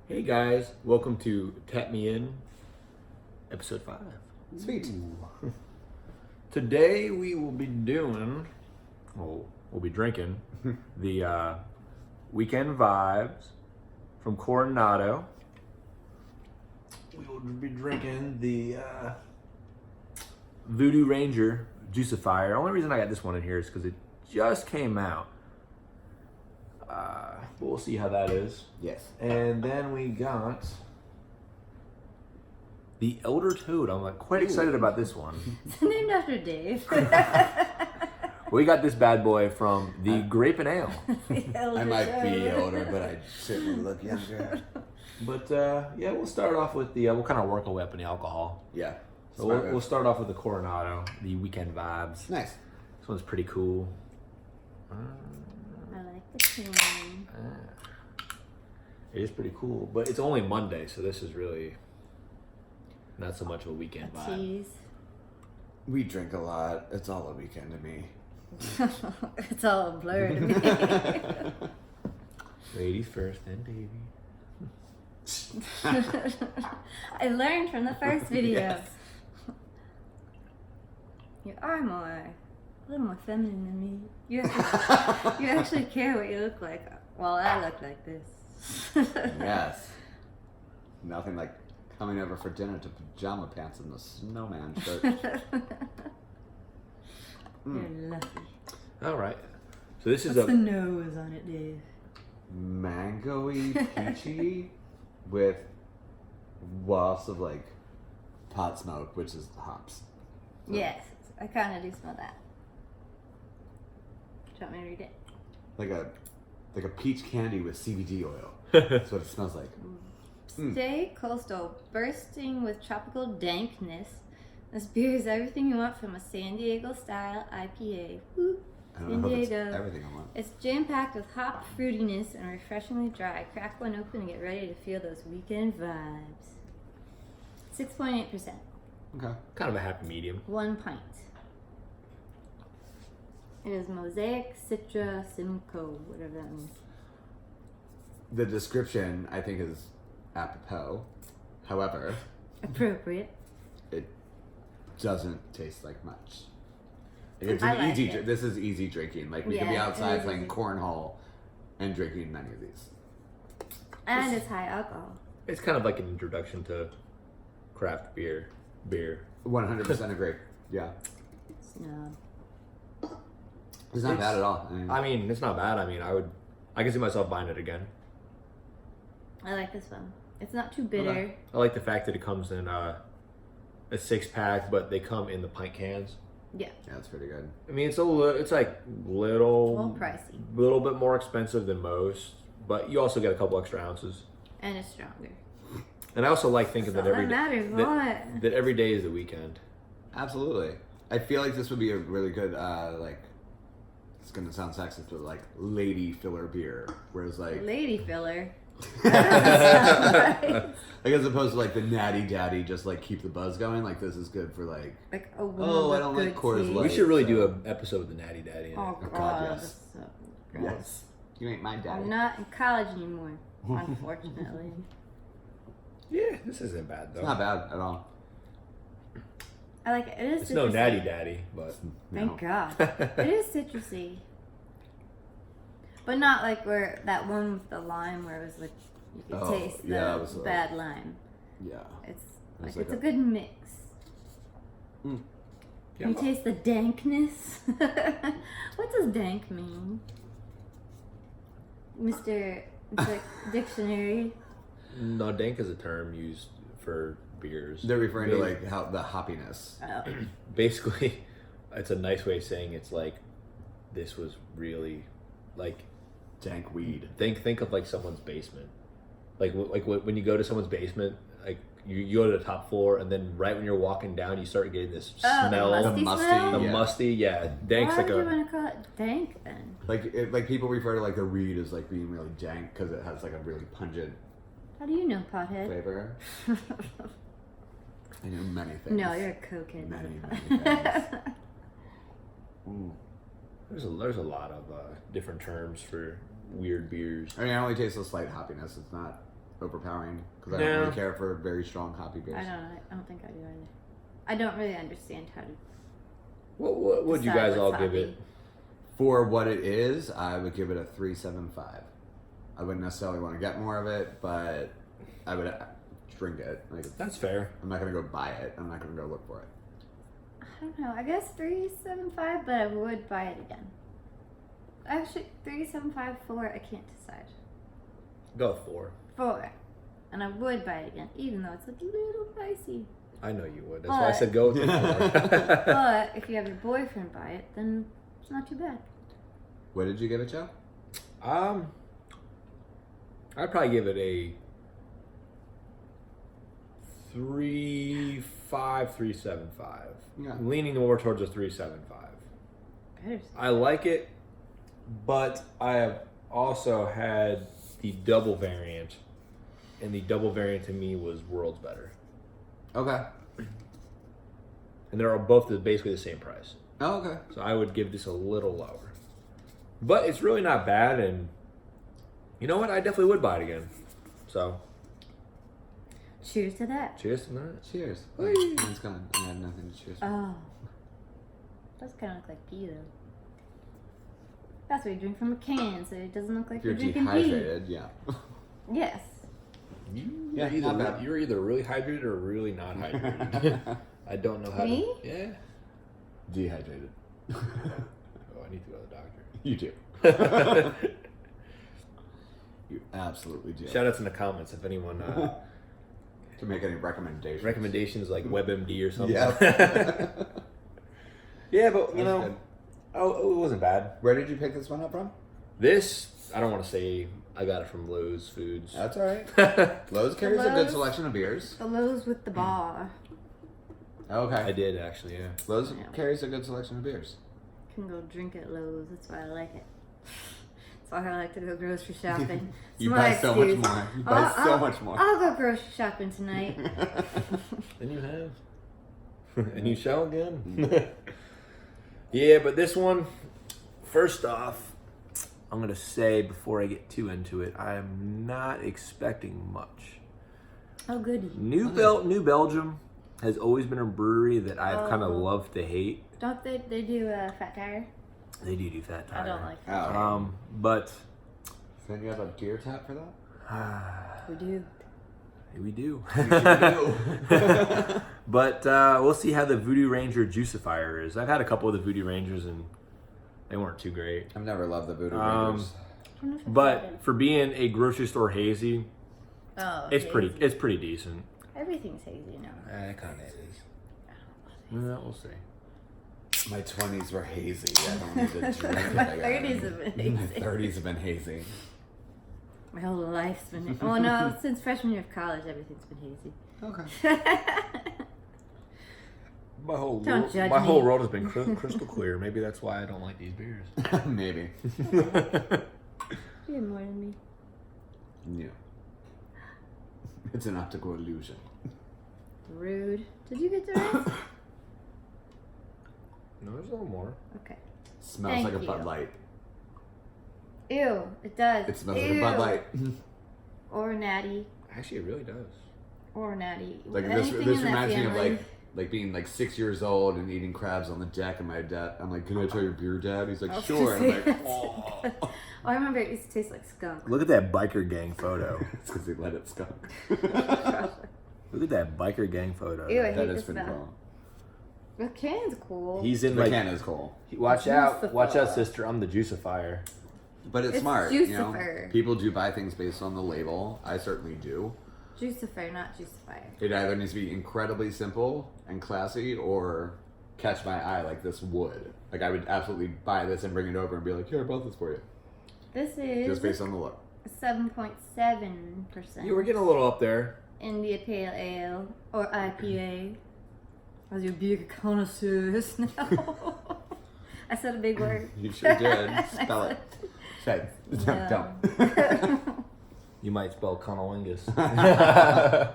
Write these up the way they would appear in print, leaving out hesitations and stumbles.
Hey guys, welcome to Tap Me In, episode 5. Sweet. Today we will be doing, we'll be drinking the Weekend Vibes from Coronado. We will be drinking the Voodoo Ranger Juicifier. The only reason I got this one in here is because it just came out. But we'll see how that is. Yes. And then we got the Elder Toad. I'm quite excited about this one. It's named after Dave. We got this bad boy from the Grape and Ale. I might be older, but I certainly look younger. But yeah, we'll start off with the. We'll kind of work our way up in the alcohol. Yeah. So we'll start off with the Coronado, the Weekend Vibes. Nice. This one's pretty cool. I like the tune. It is pretty cool, but it's only Monday, so this is really not so much of a weekend vibe. Cheese. We drink a lot. It's all a weekend to me. It's all a blur to me. Ladies first, then baby. I learned from the first video. Yes. You are a little more feminine than me. You actually care what you look like. Well, I look like this. Yes. Nothing like coming over for dinner to pajama pants and the snowman shirt. You're lucky. All right. So this is What's the nose on it, Dave? Mango-y, peachy, with wafts of like pot smoke, which is hops. Yes, I kind of do smell that. Do you want me to read it? Like a peach candy with CBD oil. That's what it smells like. Stay coastal, bursting with tropical dankness. This beer is everything you want from a San Diego style IPA. Woo. I don't San know if it's Diego. everything I want. It's jam-packed with hop fruitiness and refreshingly dry. Crack one open and get ready to feel those weekend vibes. 6.8%. Okay. kind of a happy medium. 1 pint. It is Mosaic Citra Simcoe, whatever that means. The description, I think, is apropos. However, Appropriate. it doesn't taste like much. It's I an like easy. it. This is easy drinking. Like we could be Yeah, it outside is playing easy. cornhole and drinking many of these. And it's high alcohol. It's kind of like an introduction to craft beer. 100% agree. Yeah, Snob. it's not bad at all. I mean, it's not bad. I mean, I can see myself buying it again. I like this one. It's not too bitter. Okay. I like the fact that it comes in a 6-pack, but they come in the pint cans. Yeah. Yeah, it's pretty good. I mean, it's like A little pricey. little bit more expensive than most, but you also get a couple extra ounces. And it's stronger. And I also like thinking That's that all every that matters. What? that every day is the weekend. Absolutely. I feel like this would be a really good, like, it's gonna sound sexist, but like lady filler beer. Whereas like, Lady filler. like as opposed to like the natty daddy, just like keep the buzz going. Like this is good for like, Like a woman oh, I with don't good like Coors taste. Light. We should really so- do an episode with the Natty Daddy in it. Oh, God, God. yes. That's so gross. yes, you ain't my daddy. I'm not in college anymore, unfortunately. Yeah, this isn't bad though. It's not bad at all. I like it. It is It's no citrusy. Natty Daddy, but Thank No. God. It is citrusy. But not like where that one with the lime where it was like you could Oh, taste the yeah, it was, bad lime. Yeah. It's was like like it's a- a good mix. Yeah. You taste the dankness. What does dank mean? Mr. Dictionary. no, dank is a term used for beers. They're referring to like how the hoppiness. Oh. Basically, it's a nice way of saying it's like this was really like Dank weed. think of like someone's basement, like when you go to someone's basement, like you go to the top floor and then right when you're walking down you start getting this Oh, smell, the The musty. smell? the Yeah. musty, yeah. Dank's Why like would you a want to call it dank then? Like people refer to like the weed as like being really dank because it has like a really pungent How do you know, pothead? flavor. I know many things. No, you're a cokehead. Many, not a many pothead. things. Ooh. there's a lot of different terms for weird beers. I mean, I only taste a slight hoppiness. It's not overpowering because I No. don't really care for very strong hoppy beers. I don't think I do either. I don't really understand how to. What would you Decide guys all what's give hoppy. it? For what it is, I would give it a 3.75. I wouldn't necessarily want to get more of it, but I would drink it. Like, That's fair. I'm not gonna go buy it. I'm not gonna go look for it. I don't know. I guess 3.75, but I would buy it again. Actually, 3.75, 4. I can't decide. Go with 4. 4, and I would buy it again, even though it's like a little pricey. I know you would. That's why I But- said go with the 4. But if you have your boyfriend buy it, then it's not too bad. What did you give it, Joe? I'd probably give it a 3.5, 3.75. Yeah. Leaning more towards a 3.75. Better. I like it, but I have also had the double variant, and the double variant to me was worlds better. Okay. And they're both basically the same price. Oh, okay. So I would give this a little lower. But it's really not bad, and you know what? I definitely would buy it again. So, Cheers to that. cheers to that. Cheers. Whee! Mine's gone. I have nothing to cheers for. Oh. Does kind of look like pee, though. That's what you drink from a can, so it doesn't look like If you're drinking dehydrated, yeah. pee. Yes. Yeah, not bad. You're either really hydrated or really not hydrated. I don't know how Me? to. Yeah. Dehydrated. Oh, I need to go to the doctor. You do. You absolutely do. Shout outs in the comments if anyone To make any recommendations. recommendations like WebMD or something. Yeah. Yeah, but you That's know, good. oh, it wasn't bad. Where did you pick this one up from? This I don't want to say I got it from Lowe's Foods. That's all right. Lowe's carries a good Lowe's? selection of beers. The Lowe's with the bar. Okay. I did actually, yeah. Lowe's Yeah. carries a good selection of beers. Can go drink at Lowe's. That's why I like it. That's why I like to go grocery shopping. It's You my buy so much excuse. more. You buy so much more. I'll go grocery shopping tonight. And you have. And you shall again. Yeah, but this one, first off, I'm going to say before I get too into it, I am not expecting much. Oh, goody. New Belgium has always been a brewery that I've kind of loved to hate. Don't they do Fat Tire? They do Fat Tire. I don't like Oh. Fat Tire. But Then you have a gear tap for that? We do. we do. You do. But we'll see how the Voodoo Ranger Juicifier is. I've had a couple of the Voodoo Rangers and they weren't too great. I've never loved the Voodoo Rangers. I don't know if it's But for being a grocery store hazy, oh, it's hazy. pretty decent. Everything's hazy now. It kind of is. Yeah, we'll see. My 20s were hazy. I don't need to drink it My again. 30s have been My hazy. 30s have been hazy. My whole life's been. Oh no! Since freshman year of college, everything's been hazy. Okay. My whole Don't judge my me. whole world has been crystal clear. Maybe that's why I don't like these beers. Maybe. You have more than me. Yeah. It's an optical illusion. Rude. Did you get the rest? No, there's a little more. Okay. Smells Thank like a you. Bud Light. Ew, it does. It smells Ew. like a Bud Light. Or natty. Actually, it really does. Or natty. Like this Anything this in that reminds me of family. like being like 6 years old and eating crabs on the deck, and my dad, I'm like, can I try your beer, Dad? He's like, Oh, sure. And I'm like, oh. I remember it used to taste like skunk. Look at that biker gang photo. it's because he let it skunk. Look at that biker gang photo. Ew, I That hate is this pretty smell. cool. The can's cool. He's in The like. can is cool. Watch out, Juicifier. sister! I'm the juicifier. But it's It's smart, you know. Juicifer. People do buy things based on the label. I certainly do. Juicifier, not juicifier. It either needs to be incredibly simple and classy, or catch my eye like this would. Like I would absolutely buy this and bring it over and be like, "Here, I bought this for you," This is just based on the look. 7.7%. You were getting a little up there. India Pale Ale or IPA. As your beer connoisseurs now. I said a big word. You sure did. Spell it. Say it. No. Don't. You might spell cunnilingus. I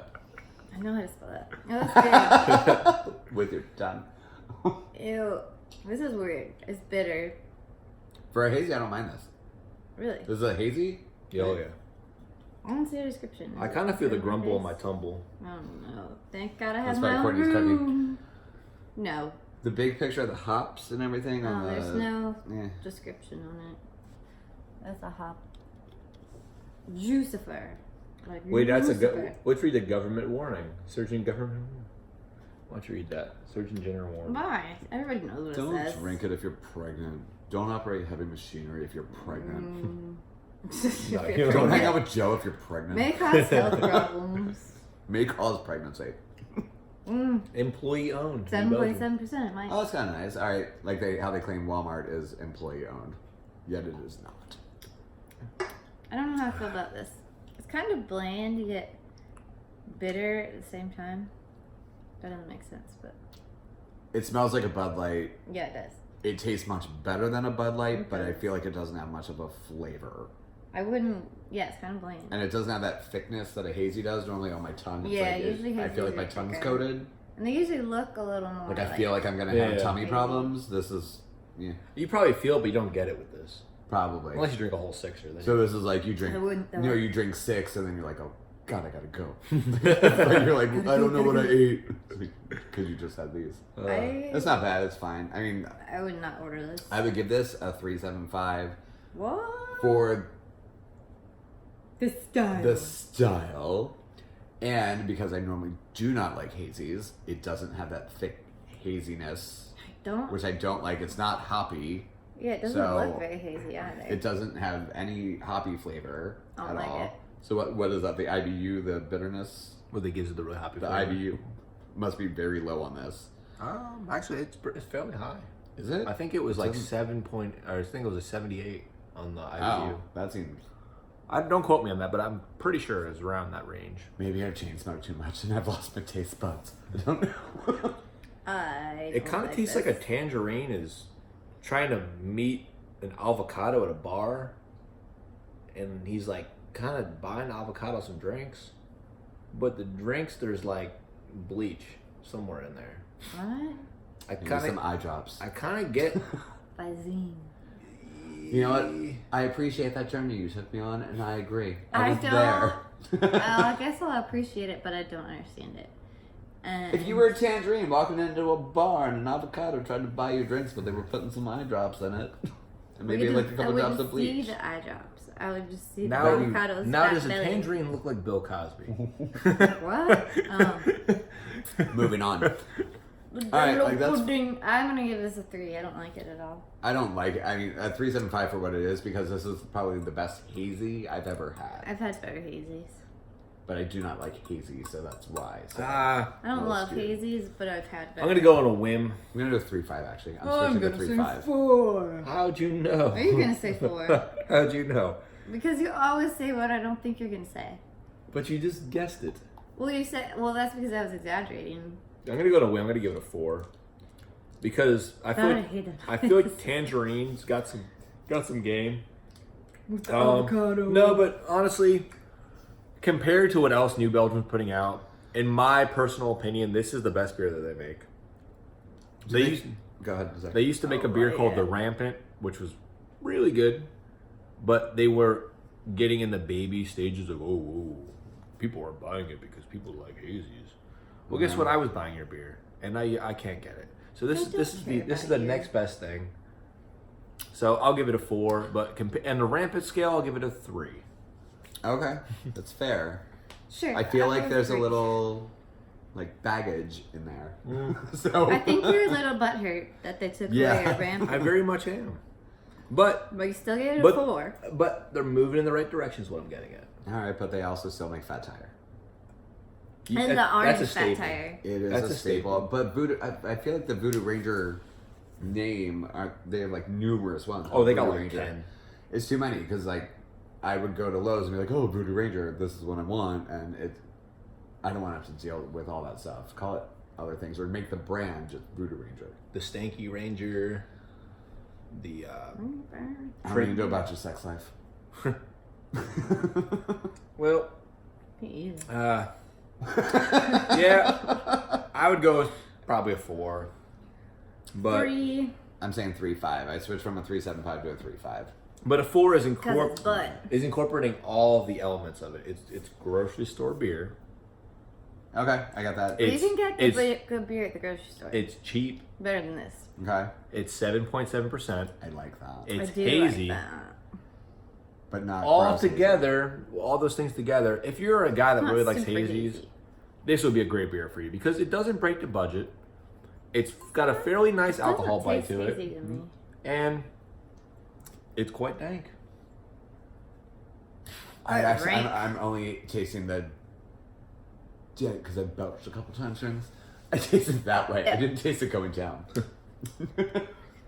know how to spell that. Oh, that's With your tongue. good. Ew. This is weird. It's bitter. For a hazy, I don't mind this. Really? This is a hazy. Oh yeah. I don't see a description. I kind of feel the grumble on my tumble. I don't know. Thank God I That's have why my own Courtney's cooking. room. No. The big picture of the hops and everything on the... There's no Yeah. description on it. That's a hop. Juicifer. Like Wait, that's a Lucifer. let's read the government warning. Surgeon government. Why don't you read that? Surgeon General warning. Why? Everybody knows what Don't it says. drink it if you're pregnant. Don't operate heavy machinery if you're pregnant. No, you don't Don't hang out with Joe if you're pregnant. May cause health problems. May cause pregnancy. Employee owned. 7.7% it might. Oh, that's kind of nice. All right, like how they claim Walmart is employee owned, yet it is not. I don't know how I feel about this. It's kind of bland yet bitter at the same time. That doesn't make sense, but It smells like a Bud Light. yeah, it does. It tastes much better than a Bud Light, but I feel like it doesn't have much of a flavor. I wouldn't. Yeah, it's kind of bland. And it doesn't have that thickness that a hazy does. Normally on my tongue, it's Yeah, like usually I feel like hazies my are tongue's thicker. coated. And they usually look a little more. Like I feel like I'm gonna Yeah, have yeah. tummy Hazy. problems. This is You probably feel, but you don't get it with this. probably. Unless you drink a whole sixer. Then So this is like you drink, I wouldn't, you though. know, you drink 6 and then you're like, oh God, I gotta go. Like you're like, I don't know what I ate because you just had these. It's not bad. It's fine. I mean, I would not order this. I would give this a 3.75 What? for The style. the style, and because I normally do not like hazies, it doesn't have that thick haziness, I don't. which I don't like. It's not hoppy. Yeah, it doesn't so look very hazy either. It doesn't have any hoppy flavor I don't at like all. it. So what is that? The IBU, the bitterness, what they gives it the really happy the flavor. IBU must be very low on this. Actually, it's fairly high. Is it? I think it was like Doesn't- 7 point, or I think it was a 78 on the IBU. Oh, that seems. Don't quote me on that, but I'm pretty sure it's around that range. Maybe I've chain smoked too much and I've lost my taste buds. I don't know. It kind of tastes like a tangerine is trying to meet an avocado at a bar, and he's like kind of buying avocados and drinks, but the drinks there's like bleach somewhere in there. What? I Maybe kind some of, eye drops. I kind of get. Visine. You know what? I appreciate that journey you took me on, and I agree. I was don't- there. I guess I'll appreciate it, but I don't understand it. If you were a tangerine walking into a bar and an avocado tried to buy you drinks, but they were putting some eye drops in it, and maybe like a couple drops of bleach. See the eye drops. I would just see Now, the avocados. now fat does a belly. tangerine look like Bill Cosby? What? Moving on. The All right, Jello like that's- pudding. I'm gonna give this a 3. I don't like it at all. I don't like it. I mean, a 3.75 for what it is because this is probably the best hazy I've ever had. I've had better hazies. But I do not like hazy, so that's why. So I don't Well, love skewed. hazies, but I've had better. I'm gonna go on a whim. I'm gonna do a 3.5 actually. I'm Oh, I'm switching gonna to say 3.5. 4. How'd you know? Are you gonna say 4? How'd you know? Because you always say what I don't think you're gonna say. But you just guessed it. Well, you said. Well, that's because I was exaggerating. I'm gonna go on a whim. I'm gonna give it a 4 because I feel God, I like hate them. I feel like Tangerine's got some game. With the avocado. No, but honestly, compared to what else New Belgium's putting out, in my personal opinion, this is the best beer that they make. Go ahead. Zach. They used to make a beer called the Rampant, which was really good, but they were getting in the baby stages of people are buying it because people like hazies. Well, guess what? I was buying your beer, and I can't get it. So this I don't is care this is about the you. next best thing. So I'll give it a 4, but and the Rampant scale, I'll give it a 3. Okay, that's fair. Sure. I feel I'll like give it there's a 3. little like baggage in there. So I think you're a little butthurt that they took away your I ramp. very much am, but But you still gave it a But- 4. but they're moving in the right direction. Is what I'm getting at. all right, but they also still make Fat Tire. And the That's orange a fat staple. tire. It is That's a a staple. staple. But Voodoo, I feel like the Voodoo Ranger name, they have like numerous ones. Oh, they got Voodoo like Ranger. 10. It's too many because like I would go to Lowe's and be like, oh, Voodoo Ranger, this is what I want, and I don't want to have to deal with all that stuff. Call it other things or make the brand just Voodoo Ranger. The Stanky Ranger. The How do you know about your sex life? well, Me either. yeah, I would go with probably a 4. But 3. I'm saying 3.5. I switched from a 3.75 to a 3.5. But a 4 is Because it's Bud. incorporating all of the elements of it. It's grocery store beer. Okay, I got that. You can get good beer at the grocery store. It's cheap. Better than this. Okay, It's 7.7%. I like that. It's I do hazy. like that. But not All gross hazy. together, all those things together. If you're a guy that Not really likes super hazies, hazy. this would be a great beer for you because it doesn't break the budget. It's got a fairly nice alcohol Doesn't bite taste to hazy it, to me. and it's quite dank. I'm only tasting the. Yeah, because I belched a couple times during this. I tasted it that way. I didn't taste it going down.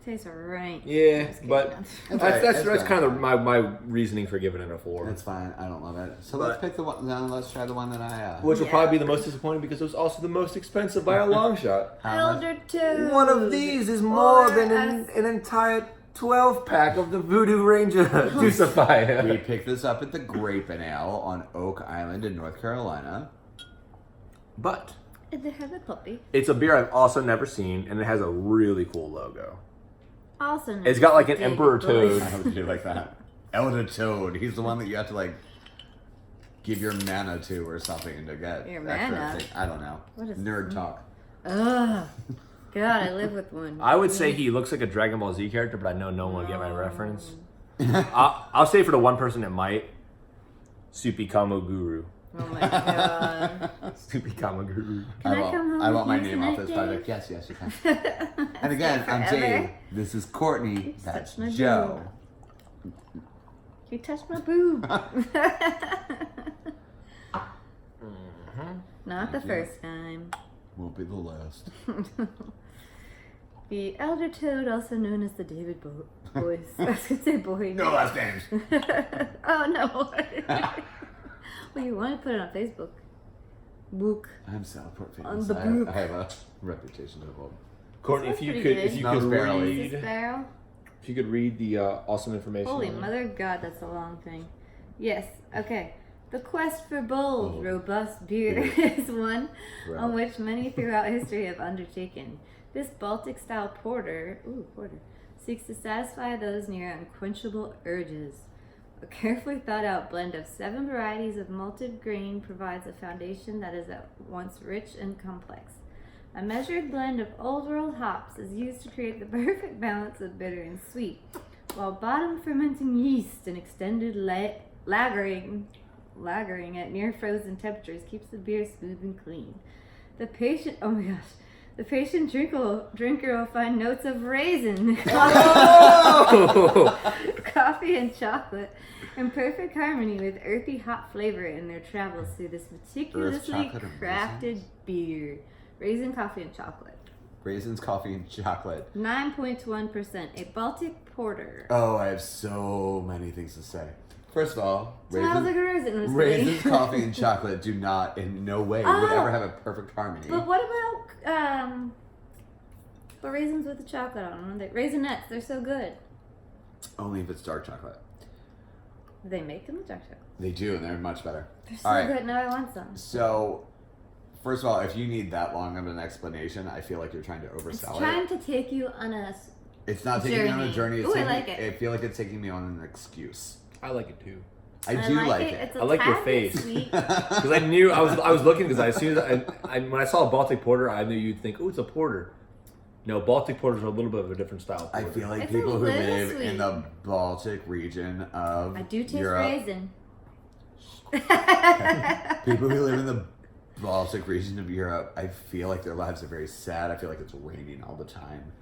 Tastes right. Yeah, Just but kidding. that's kind of my reasoning for giving it a 4. That's fine. I don't love it. So But- let's pick the one. Now let's try the one that I. Which will Yeah. probably be the most disappointing because it was also the most expensive by a long shot. How much? Elder Toad. One of these is more Or than an entire 12-pack of the Voodoo Ranger Juicify. We picked this up at the Grape and Ale on Oak Island in North Carolina. But They have a puppy. it's a beer I've also never seen, and it has a really cool logo. Also, It's got like an David emperor Bowie. toad. I would do like that. Elder Toad. He's the one that you have to like give your mana to or something to get Your extra mana? thing. I don't know. What is Nerd talk. Ugh. God, I live with one. I would say he looks like a Dragon Ball Z character, but I know no one will get my reference. I'll say for the one person that might, Supikamo Guru. Oh my god. Supikamo Guru. Can I come home I want my with you name off tonight, this Dave? project. Yes, you can. And again, I'm Forever. Dave. This is Courtney. That's touched my Joe. You touched my boob. Not the Thank you. first time. Won't be the last. The Elder Toad, also known as the David Boys. I was gonna say boy. No last names. Oh no. Well, you want to put it on Facebook. Book. I'm Southport famous. On the I book. have a reputation to hold. Courtney, That's if you pretty could, good. if you Smells could barely. Is this read, barrel? if you could read the awesome information. Holy on it. mother of God, that's a long thing. Yes, okay. The quest for bold, Oh. robust beer is one Right. on which many throughout history have undertaken. This Baltic-style porter, seeks to satisfy those near unquenchable urges. A carefully thought-out blend of 7 varieties of malted grain provides a foundation that is at once rich and complex. A measured blend of old world hops is used to create the perfect balance of bitter and sweet, while bottom fermenting yeast and extended lagering at near frozen temperatures keeps the beer smooth and clean. The patient drinker will find notes of raisin, coffee, and chocolate in perfect harmony with earthy hop flavor in their travels through this meticulously chocolate and crafted raisins? beer. Raisin, coffee, and chocolate. Raisins, coffee, and chocolate. 9.1%. A Baltic porter. Oh, I have so many things to say. First of all, Smells like a raisin. was raisins, me. coffee, and chocolate do not, in no way, would Oh. ever have a perfect harmony. But what about the raisins with the chocolate on them? Raisinets, they're so good. Only if it's dark chocolate. They make them with dark chocolate. They do, and they're much better. They're so All right. good. Now I want some. So, first of all, if you need that long of an explanation, I feel like you're trying to It's oversell trying it. to take you on a. It's not taking me on a journey. journey. It's Ooh, I taking, like it. I feel like it's taking me on an excuse. I like it too. I do like it. It's a I like your tad face. bit sweet. Because I knew I was looking because as soon as when I saw a Baltic porter, I knew you'd think, oh, it's a porter. No, Baltic porters are a little bit of a different style. I Porter. feel like It's a people who little live sweet. in the Baltic region of I do taste Europe, raisin. people who live in the Baltic region of Europe, I feel like their lives are very sad. I feel like it's raining all the time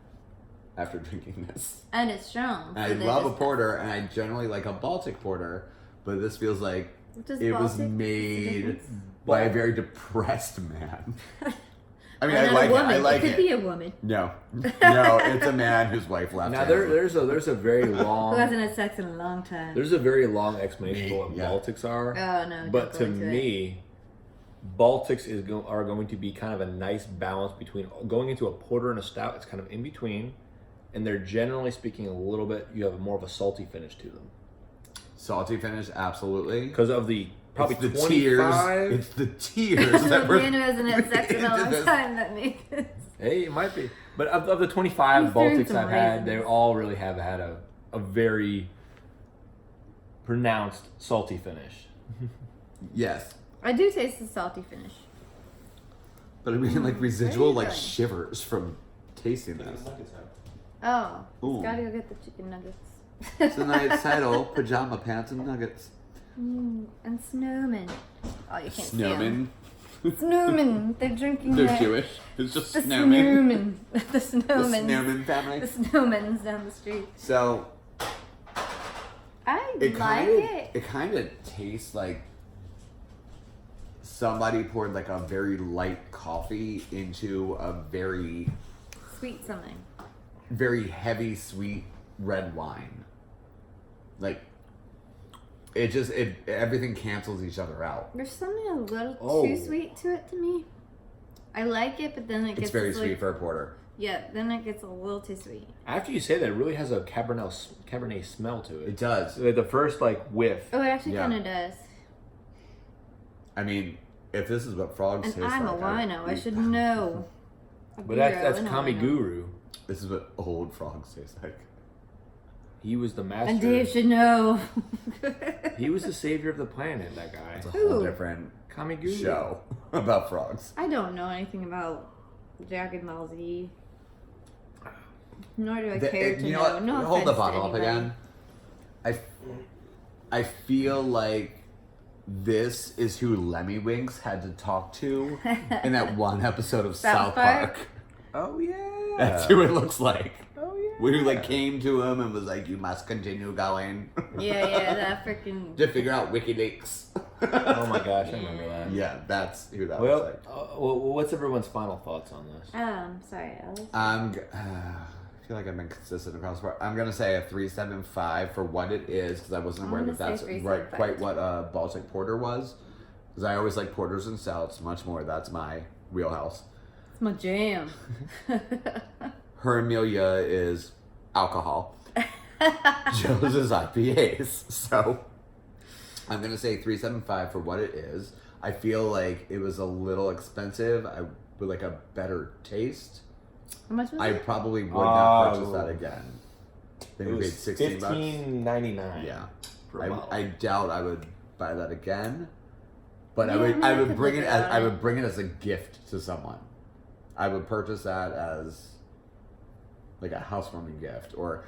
after drinking this. And it's strong. And I so they're love a just- porter, and I generally like a Baltic porter, but this feels like Does it was Baltic- made difference? by a very depressed man. I mean, And I not like a it. woman. I like it could it. be a woman No, it's a man whose wife left Now him. there's a very who long hasn't had sex in a long time. there's a very long explanation for what Yeah. Baltics are. Oh no! But don't to go into it. me, Baltics are going to be kind of a nice balance between going into a porter and a stout. It's kind of in between, and they're generally speaking a little bit. You have more of a salty finish to them Salty finish, absolutely. because of the probably It's the 25. tears. It's the tears that The were. man who hasn't had sex in a long This- time that made this. Hey, it might be. But of the 25 He's throwing Baltics some I've had, raisins. they all really have had a very pronounced salty finish. Yes. I do taste the salty finish. But I mean, like, residual, very like, good. shivers from tasting this. Oh, Ooh. gotta go get the chicken nuggets. Tonight's title, Pajama Pants and Nuggets. And snowmen. Oh, you can't see Snowmen. them. Snowmen. They're drinking They're their- Jewish. It's just The snowmen. snowmen. The The snowmen. snowman family. The snowmen's down the street. So, I it like kind of it. it kind of tastes like somebody poured like a very light coffee into a very Sweet something. very heavy sweet red wine. Like it everything cancels each other out. There's something a little Oh. too sweet to it to me. I like it, but then it gets It's very like, sweet for a porter. Yeah, then it gets a little too sweet. After you say that, it really has a Cabernet smell to It it. does. Like the first like whiff. Oh, it actually Yeah. kind of does. I mean, if this is what frogs And taste I'm a like, wino. I should know. But that's Kami Guru. This is what old frogs taste like. He was the master. And Dave should know. He was the savior of the planet, that guy. It's a whole Who? different Kami Guru. show about frogs. I don't know anything about Dragon Ball Z. Nor do I care to You know know. what? No Hold the offense to bottle up anybody. again. I feel like this is who Lemmy Winks had to talk to in that one episode of South South Park? Park. Oh yeah. That's who it looks like. Oh yeah. Who like came to him and was like, "You must continue going." Yeah, that freaking. to figure out WikiLeaks. Oh my gosh, I remember that. Yeah, that's who that Well, was like. what's everyone's final thoughts on this? Sorry, Alex. I feel like I've been consistent across the board. I'm gonna say a 3.75 for what it is because I wasn't I'm aware gonna that that's say right 3.75 quite what a Baltic Porter was. Because I always like porters and stouts much more. That's my wheelhouse. It's my jam. Her Amelia is alcohol. Joe's is IPAs. So I'm gonna say 3.75 for what it is. I feel like it was a little expensive. I would like a better taste. How much was I it? probably would not purchase Oh. that again. I think It we paid was $16. $15.99. Yeah, For a bottle. I doubt I would buy that again. But Yeah, I would I I would could bring live it as without I it. would bring it as a gift to someone. I would purchase that as like a housewarming gift or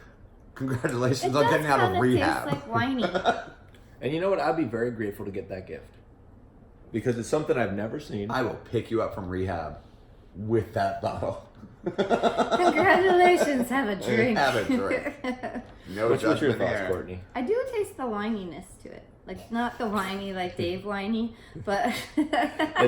congratulations on getting out of rehab. Taste like whiny. And you know what? I'd be very grateful to get that gift. Because it's something I've never seen. I will pick you up from rehab with that bottle. Congratulations, have a drink. Have a drink. No What's your judgment thoughts, here. Courtney? I do taste the whininess to it. Like, not the whiny like Dave whiny, but. Like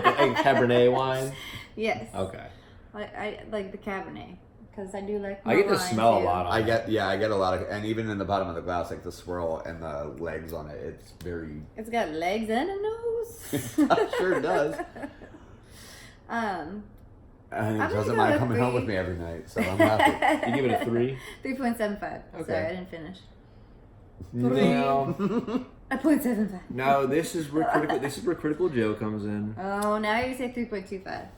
the Cabernet wine? Yes. Okay. I like the Cabernet. Because I do like I get to wine, smell too. a lot on I it. get a lot of, and even in the bottom of the glass, like the swirl and the legs on it, it's very. It's got legs and a nose. It sure does. Um, And it I'm doesn't gonna mind go coming home with with me every night, so I'm happy. You give it a 3? 3.75. Okay. Sorry, I didn't finish. No. A 0.75. No, this is where critical Joe comes in. Oh, now you say 3.25.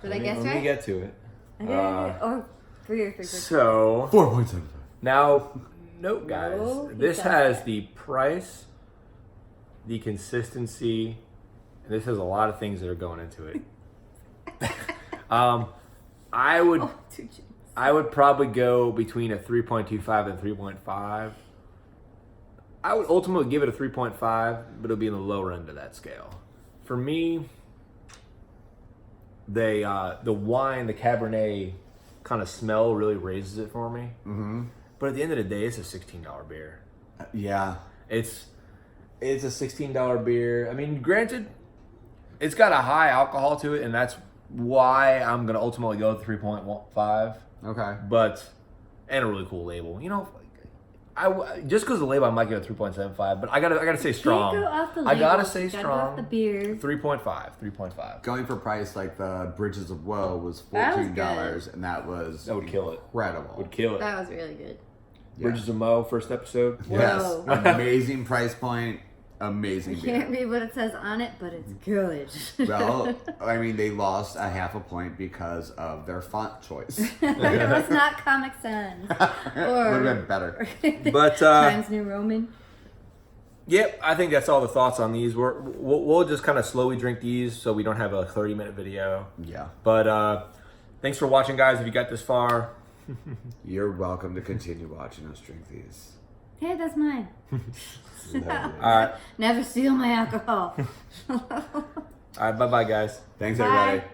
Did I guess Let me right? get to it. I did. Or 3 or 3.25. So 4.75. now, note guys, No, he this does has that. the price, the consistency, and this has a lot of things that are going into it. I would Oh, 2 chins. I would probably go between a 3.25 and 3.5. I would ultimately give it a 3.5, but it'll be in the lower end of that scale. For me, the wine, the Cabernet kind of smell really raises it for me. Mm-hmm. But at the end of the day, it's a $16 beer. Yeah. It's a $16 beer. I mean, granted, it's got a high alcohol to it, and that's why I'm gonna ultimately go with 3.5. Okay. But and a really cool label. You know, just because the label, I might give it 3.75. But I gotta say strong. Can't go off the I gotta labels, say you gotta strong. Go off the beer. 3.5. Going for price, like the Bridges of Woe was That was $14, and that was That would kill it. incredible. Would kill it. That was really good. Yeah. Bridges of Mo, first episode. Yes. Whoa. Amazing price point. Amazing I can't beer. read what it says on it, but it's good. Well, I mean, they lost a half a point because of their font choice. it was not Comic Sans. Would have been better. But Times New Roman. Yep, I think that's all the thoughts on these. We'll just kind of slowly drink these so we don't have a 30-minute video. Yeah. But thanks for watching, guys. If you got this far, You're welcome to continue watching us drink these. Hey, that's mine. Lovely. all right, Never steal my alcohol. all right, bye, guys. Thanks, Bye. everybody.